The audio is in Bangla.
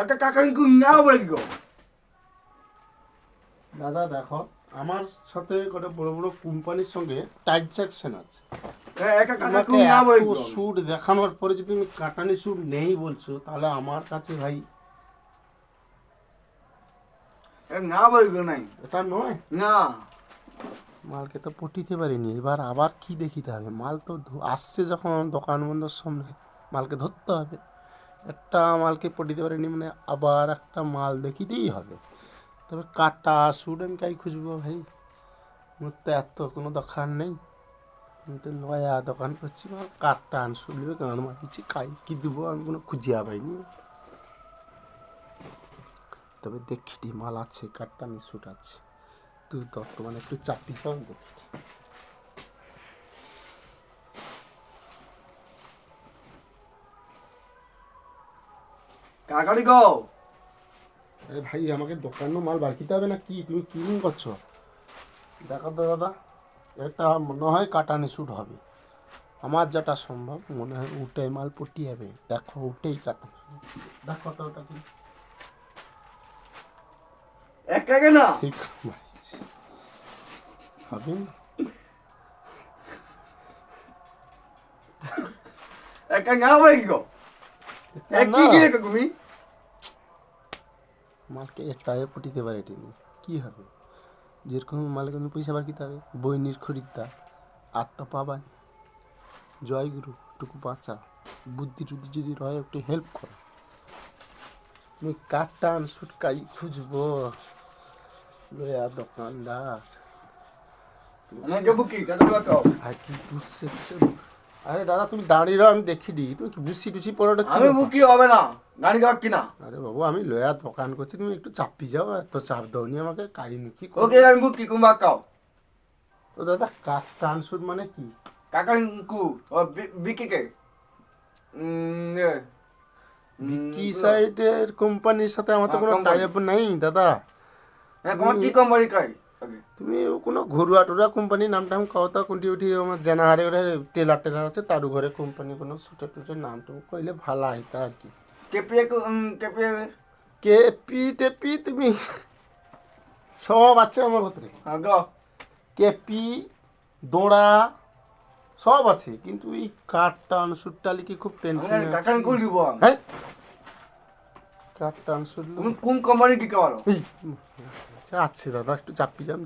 একটা কাকাকে না বলে গো দাদা দেখো আমার সাথে একটা বড় বড় কোম্পানির সঙ্গে ট্রানজাকশন আছে। একটা কাকাকে তোমাকে না বলে এত গো স্যুট দেখানোর পরে যদি তুমি কাটানি স্যুট নেই বলছো, তাহলে আমার কাছে ভাই না বলে গো নাই এটা নয়। না মালকে তো পটিতে পারিনি, এবার আবার কি দেখিতে হবে? মাল তো আসছে যখন দোকান বন্ধের সামনে, মালকে ধরতে হবে। একটা মালকে পটিতে পারিনি মানে আবার একটা মাল দেখিতেই হবে। তবে কাটা স্যুট আমি কাই খুঁজবো ভাই? মোর তো এত কোনো দোকান নেই। আমি তো লয়া দোকান করছি, আমার কাটা স্যুট নেবে গান মারিছি, কাই কি দেবো আমি কোনো খুঁজিয়া পাইনি। তবে দেখি মাল আছে, কাটানি স্যুট আছে। তুই বর্তমানে একটু চাপি যাও দেখি। কাকারি গো আরে ভাই আমাকে দোকানও মাল বাড়িতে হবে না কি? তুমি কি করছো? দেখো তো দাদা, এটা মনে হয় কাটানি স্যুট হবে। আমার যেটা সম্ভব মনে হয় উঠে মাল পটি যাবে। দেখো উঠেই কাটা, দেখো তো ওটা কি একাকে না ঠিক মারিছে হবে না? একা না বলে গো এটা কি না, কি রেখো তুমি মালকে এটাই পটিতে পারে টেনি কি হবে? যেরকম মালে কিন্তু পয়সা বাড়িতে হবে। বইনির খরিদ্দার আর তো পাবাই। জয়গুরু টুকু বাঁচা, বুদ্ধি টুদ্ধি যদি রয় একটু হেল্প করো। তুমি কাটান সুটকাই খুঁজবো লয়া দোকানদার? আমাকে বুকি কাকা বাকাও আর কি বুঝছে? আরে দাদা তুমি দাঁড়িয়ে রও, আমি দেখি দি। তুমি কি বুঝছি টুসি পড়াটা কি আমি ব্যাপার? বুকি হবে না গাড়ি কাকা কিনা আরে বাবু আমি লয়া দোকান করছি, তুমি একটু চাপি যাও। এত চাপ দাওনি আমাকে, কাহিনি কি করবো? ওকে আমি বুকি কুম বাকাও তো দাদা কাটান সুট মানে কি? কাকাঙ্কু ও বিকি কে বিকি সাইডের কোম্পানির সাথে আমার তো কোনো company। টাই আপ নাই দাদা। তোমার কি কোম্পানি কয় তুমি কোনো ঘরুয়া টুরা কোম্পানির নাম টাম কও তো, কোনটি উঠি আমার জানা হারে ওরা টেলার টেলার আছে তার ঘরে কোম্পানি কোনো সুটের টুটের নাম টাম কইলে ভালো হইতা আর কি। কেপিএ কেপিএ কেপি টেপি তুমি সব আছে আমার ভিতরে। গো কেপি দোড়া সব আছে, কিন্তু এই কাঠটা সুটটা লিখে খুব টেনশন আছে। কাকাঙ্কু দিব হ্যাঁ কাঠটা সুট তুমি কোন কোম্পানি কি করো আছে দাদা, একটু চাপি যান।